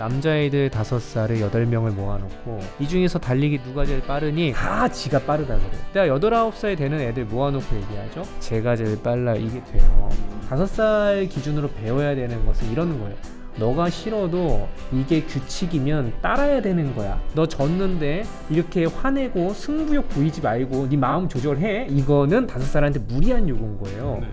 남자애들 5살을 8명을 모아놓고 이 중에서 달리기 누가 제일 빠르니 다 지가 빠르다 그래. 내가 8, 9살 되는 애들 모아놓고 얘기하죠. 제가 제일 빨라 이게 돼요. 5살 기준으로 배워야 되는 것은 이런 거예요. 너가 싫어도 이게 규칙이면 따라야 되는 거야. 너 졌는데 이렇게 화내고 승부욕 보이지 말고 네 마음 조절해. 이거는 5살한테 무리한 요구인 거예요. 네.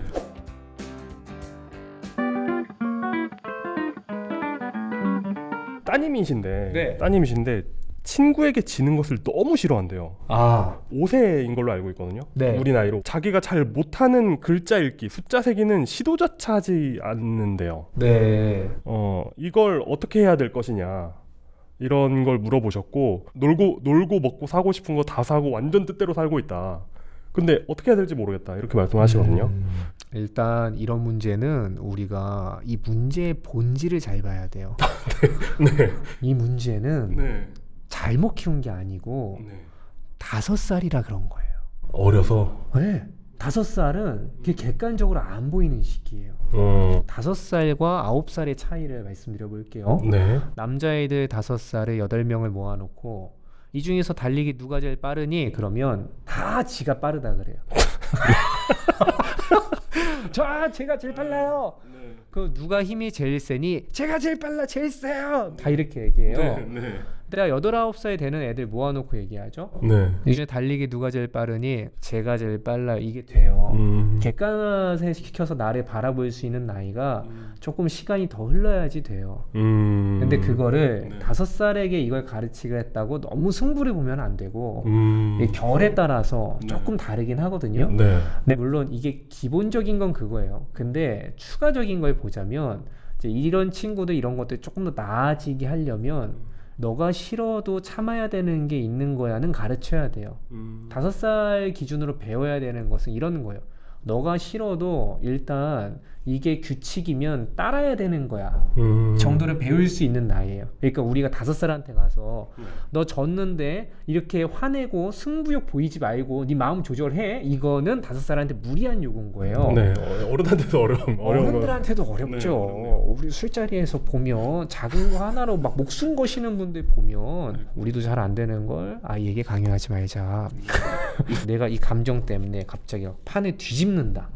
네. 따님이신데 친구에게 지는 것을 너무 싫어한대요. 5세인 걸로 알고 있거든요. 네. 우리 나이로. 자기가 잘 못하는 글자 읽기, 숫자 세기는 시도조차 하지 않는데요. 네. 이걸 어떻게 해야 될 것이냐 이런 걸 물어보셨고, 놀고 먹고 사고 싶은 거 다 사고 완전 뜻대로 살고 있다. 근데 어떻게 해야 될지 모르겠다 이렇게 말씀하시거든요. 일단 이런 문제는 우리가 이 문제의 본질을 잘 봐야 돼요. 네. 이 문제는 네. 잘못 키운 게 아니고 네. 5살이라 그런 거예요. 어려서. 네. 5살은 그게 객관적으로 안 보이는 시기예요. 5살과 9살의 차이를 말씀드려 볼게요. 네. 남자애들 5살을 8명을 모아놓고 이 중에서 달리기 누가 제일 빠르니? 그러면 다 지가 빠르다 그래요. 제가 제일 빨라요. 네. 그 누가 힘이 제일 세니? 제가 제일 빨라, 제일 세요. 다 이렇게 얘기해요. 네. 내가 8, 9살 되는 애들 모아놓고 얘기하죠. 네. 이 중에 달리기 누가 제일 빠르니? 제가 제일 빨라 이게 돼요. 객관화 시켜서 나를 바라볼 수 있는 나이가 조금 시간이 더 흘러야지 돼요. 근데 그거를 네. 5살에게 이걸 가르치겠다고 너무 승부를 보면 안 되고 이 결에 따라서 네. 조금 다르긴 하거든요. 네. 근데 물론 이게 기본적인 건 그거예요. 근데 추가적인 걸 보자면 이제 이런 친구들 이런 것들 조금 더 나아지게 하려면 너가 싫어도 참아야 되는 게 있는 거야는 가르쳐야 돼요. 5살 기준으로 배워야 되는 것은 이런 거예요. 너가 싫어도 일단 이게 규칙이면 따라야 되는 거야 정도를 배울 수 있는 나이예요. 그러니까 우리가 5살한테 가서 너 졌는데 이렇게 화내고 승부욕 보이지 말고 네 마음 조절해. 이거는 5살한테 무리한 요구인 거예요. 네. 어른한테도 어려운 어른들한테도 어렵죠. 네. 우리 술자리에서 보면 작은 거 하나로 막 목숨 거시는 분들 보면 우리도 잘 안 되는 걸 아이에게 강요하지 말자. 내가 이 감정 때문에 갑자기 판을 뒤집는다.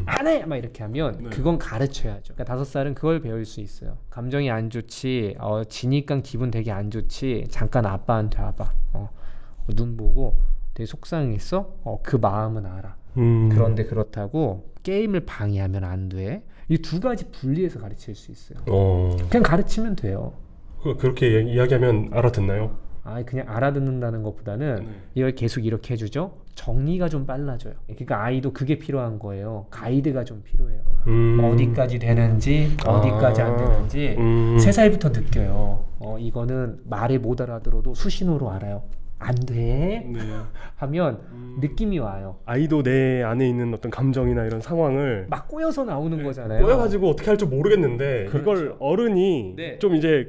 안 해! 막 이렇게 하면 네. 그건 가르쳐야죠. 그러니까 5살은 그걸 배울 수 있어요. 감정이 안 좋지, 지니까 기분 되게 안 좋지, 잠깐 아빠한테 와봐. 눈 보고 되게 속상했어? 그 마음은 알아. 그런데 그렇다고 게임을 방해하면 안 돼. 이 2가지 분리해서 가르칠 수 있어요. 그냥 가르치면 돼요. 그렇게 이야기하면 알아듣나요? 그냥 알아듣는다는 것보다는 이걸 계속 이렇게 해주죠. 정리가 좀 빨라져요. 그러니까 아이도 그게 필요한 거예요. 가이드가 좀 필요해요. 어디까지 되는지 어디까지 안 되는지 3살부터 느껴요. 이거는 말을 못 알아들어도 수신호로 알아요. 안 돼. 네. 하면 느낌이 와요. 아이도 내 안에 있는 어떤 감정이나 이런 상황을 막 꼬여서 나오는 거잖아요. 꼬여가지고 어떻게 할 줄 모르겠는데 그렇죠. 이걸 어른이 네. 좀 이제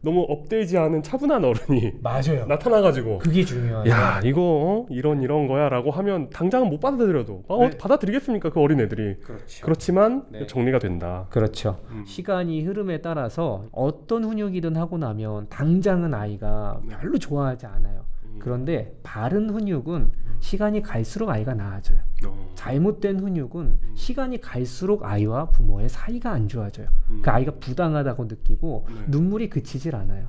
너무 업되지 않은 차분한 어른이 맞아요. 나타나가지고 그게 중요해요. 야 이거 이런 거야 라고 하면 당장은 못 받아들여도 네. 받아들이겠습니까 그 어린애들이. 그렇죠. 그렇지만 네. 정리가 된다. 그렇죠. 시간이 흐름에 따라서 어떤 훈육이든 하고 나면 당장은 아이가 별로 좋아하지 않아요. 그런데 바른 훈육은 시간이 갈수록 아이가 나아져요. 잘못된 훈육은 시간이 갈수록 아이와 부모의 사이가 안 좋아져요. 그 아이가 부당하다고 느끼고 눈물이 그치질 않아요.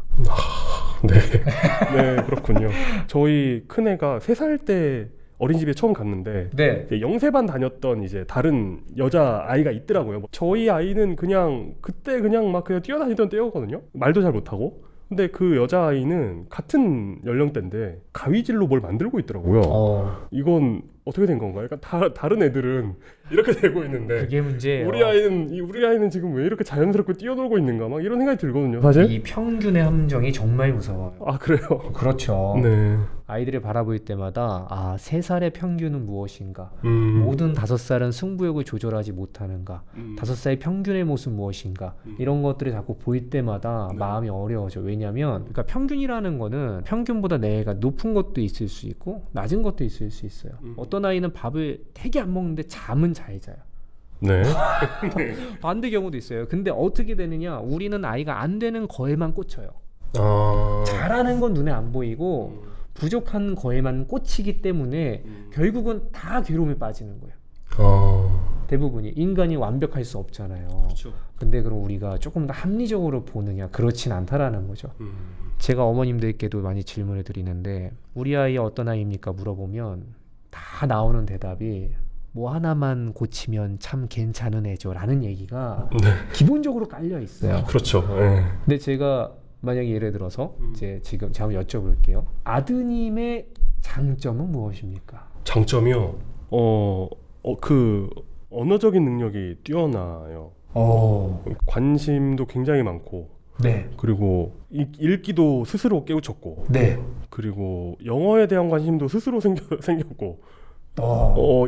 네 그렇군요. 저희 큰애가 3살 때 어린이집에 처음 갔는데 네. 영세반 다녔던 이제 다른 여자 아이가 있더라고요. 저희 아이는 그냥 그때 그냥 막 그냥 뛰어다니던 때였거든요. 말도 잘 못하고. 근데 그 여자아이는 같은 연령대인데 가위질로 뭘 만들고 있더라고요. 이건 어떻게 된 건가요? 그러니까 다른 애들은 이렇게 되고 있는데 그게 문제예요. 우리 아이는 지금 왜 이렇게 자연스럽게 뛰어놀고 있는가 막 이런 생각이 들거든요. 사실. 이 평균의 함정이 정말 무서워요. 그래요? 그렇죠. 네. 아이들을 바라볼 때마다 3살의 평균은 무엇인가? 모든 5살은 승부욕을 조절하지 못하는가? 5살의 평균의 모습 무엇인가? 이런 것들을 자꾸 볼 때마다 마음이 어려워져. 왜냐하면 그러니까 평균이라는 거는 평균보다 내가 높은 것도 있을 수 있고 낮은 것도 있을 수 있어요. 어떤 아이는 밥을 되게 안 먹는데 잠은 잘 자요. 네. 반대 경우도 있어요. 근데 어떻게 되느냐? 우리는 아이가 안 되는 거에만 꽂혀요. 잘하는 건 눈에 안 보이고 부족한 거에만 꽂히기 때문에 결국은 다 괴로움에 빠지는 거예요. 대부분이 인간이 완벽할 수 없잖아요. 그렇죠. 근데 그럼 우리가 조금 더 합리적으로 보느냐? 그렇진 않다라는 거죠. 제가 어머님들께도 많이 질문을 드리는데 우리 아이 어떤 아이입니까? 물어보면 다 나오는 대답이 뭐 하나만 고치면 참 괜찮은 애죠 라는 얘기가 기본적으로 깔려 있어요. 그렇죠. 네. 근데 제가 만약에 예를 들어서 이제 지금 제가 한번 여쭤볼게요. 아드님의 장점은 무엇입니까? 장점이요. 그 언어적인 능력이 뛰어나요. 관심도 굉장히 많고, 네. 그리고 읽기도 스스로 깨우쳤고, 네. 그리고 영어에 대한 관심도 스스로 생겼고,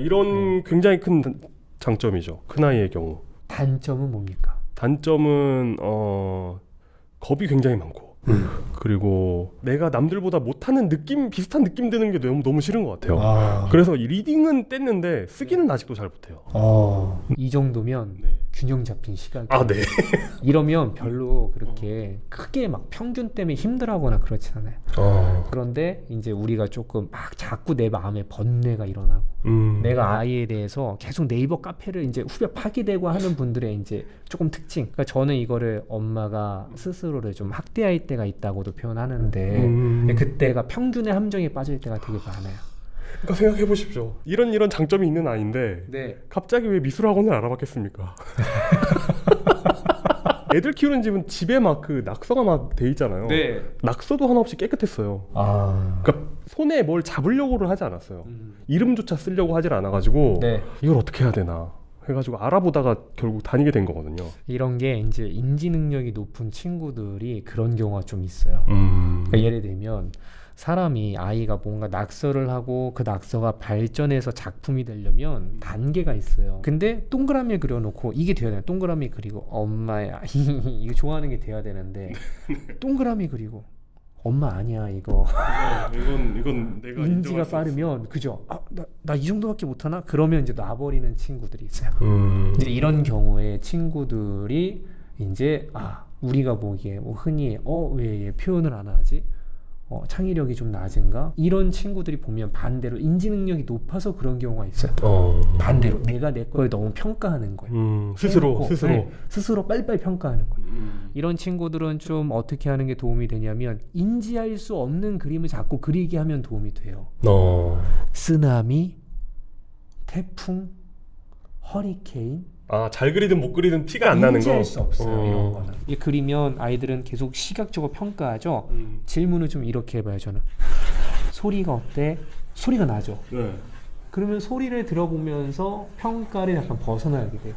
이런 굉장히 큰 장점이죠. 큰 아이의 경우. 단점은 뭡니까? 단점은 겁이 굉장히 많고, 그리고 내가 남들보다 못하는 느낌, 비슷한 느낌 드는 게 너무 싫은 것 같아요. 그래서 이 리딩은 뗐는데 쓰기는 아직도 잘 못해요. 이 정도면 네. 균형 잡힌 시각. 네. 이러면 별로 그렇게 크게 막 평균 때문에 힘들어하거나 그렇지 않아요. 그런데 이제 우리가 조금 막 자꾸 내 마음에 번뇌가 일어나고 내가 아이에 대해서 계속 네이버 카페를 이제 후벼 파게 되고 하는 분들의 이제 조금 특징. 그러니까 저는 이거를 엄마가 스스로를 좀 학대할 때가 있다고도 표현하는데 그때가 평균의 함정에 빠질 때가 되게 많아요. 그러니까 생각해 보십시오. 이런 장점이 있는 아이인데 네. 갑자기 왜 미술학원을 알아봤겠습니까? 애들 키우는 집은 집에 막 그 낙서가 막 돼 있잖아요. 네. 낙서도 하나 없이 깨끗했어요. 그러니까 손에 뭘 잡으려고를 하지 않았어요. 이름조차 쓰려고 하질 않아가지고 네. 이걸 어떻게 해야 되나 해가지고 알아보다가 결국 다니게 된 거거든요. 이런 게 이제 인지 능력이 높은 친구들이 그런 경우가 좀 있어요. 그러니까 예를 들면 사람이 아이가 뭔가 낙서를 하고 그 낙서가 발전해서 작품이 되려면 단계가 있어요. 근데 동그라미 그려놓고 이게 돼야 되나? 동그라미 그리고 엄마야 이거 좋아하는 게 돼야 되는데 동그라미 그리고 엄마 아니야 이거. 이건 내가 인지가 빠르면 그죠? 나 이 정도밖에 못하나? 그러면 이제 놔버리는 친구들이 있어요. 이제 이런 경우에 친구들이 이제 우리가 보기에 뭐 흔히 왜 얘 표현을 안 하지? 창의력이 좀 낮은가? 이런 친구들이 보면 반대로 인지 능력이 높아서 그런 경우가 있어요. 반대로 내가 내 걸 너무 평가하는 거예요. 스스로 빨리빨리 평가하는 거예요. 이런 친구들은 좀 어떻게 하는 게 도움이 되냐면 인지할 수 없는 그림을 자꾸 그리게 하면 도움이 돼요. 쓰나미, 태풍, 허리케인. 잘 그리든 못 그리든 티가 안 나는 거. 인지할 수 없어요. 이런 거는. 이 그리면 아이들은 계속 시각적으로 평가하죠. 질문을 좀 이렇게 해봐요. 저는 소리가 어때? 소리가 나죠. 네. 그러면 소리를 들어보면서 평가를 약간 벗어나게 돼요.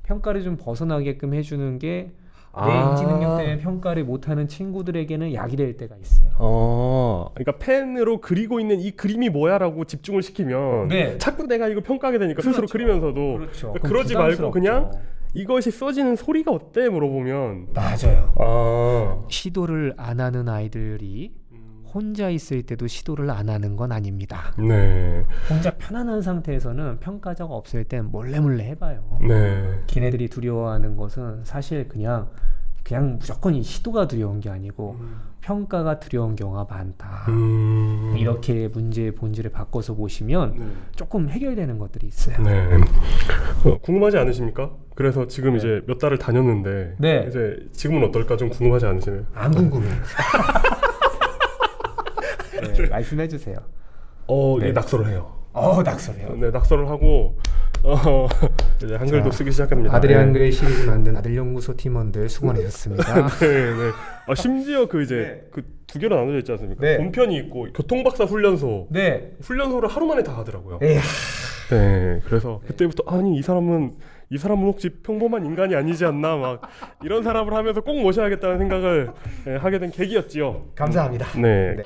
평가를 좀 벗어나게끔 해주는 게 내 인지 능력 때문에 평가를 못하는 친구들에게는 약이 될 때가 있어요. 그러니까 펜으로 그리고 있는 이 그림이 뭐야라고 집중을 시키면 자꾸 내가 이거 평가하게 되니까 스스로 그리면서도 그러니까 그러지 말고 그냥 이것이 써지는 소리가 어때 물어보면 맞아요. 시도를 안 하는 아이들이 혼자 있을 때도 시도를 안 하는 건 아닙니다. 네. 혼자 편안한 상태에서는 평가자가 없을 땐 몰래 해봐요. 네. 걔네들이 두려워하는 것은 사실 그냥 무조건 이 시도가 두려운 게 아니고 평가가 두려운 경우가 많다. 이렇게 문제의 본질을 바꿔서 보시면 조금 해결되는 것들이 있어요. 네. 궁금하지 않으십니까? 그래서 지금 이제 몇 달을 다녔는데 이제 지금은 어떨까 좀 궁금하지 않으시나요? 안 궁금해요. 말씀해 주세요. 낙서를 해요. 낙서래요. 네, 낙서를 하고 이제 한글도 쓰기 시작합니다. 아들의 한글 시리즈 만든 아들연구소 팀원들 수고 많으셨습니다. 네. 심지어 그 이제 그 두 개로 나눠져 있지 않습니까? 본편이 있고 교통박사 훈련소. 훈련소를 하루 만에 다 하더라고요. 네. 그래서 그때부터 아니 이 사람은 혹시 평범한 인간이 아니지 않나 막 이런 사람을 하면서 꼭 모셔야겠다는 생각을 하게 된 계기였지요. 감사합니다. 네.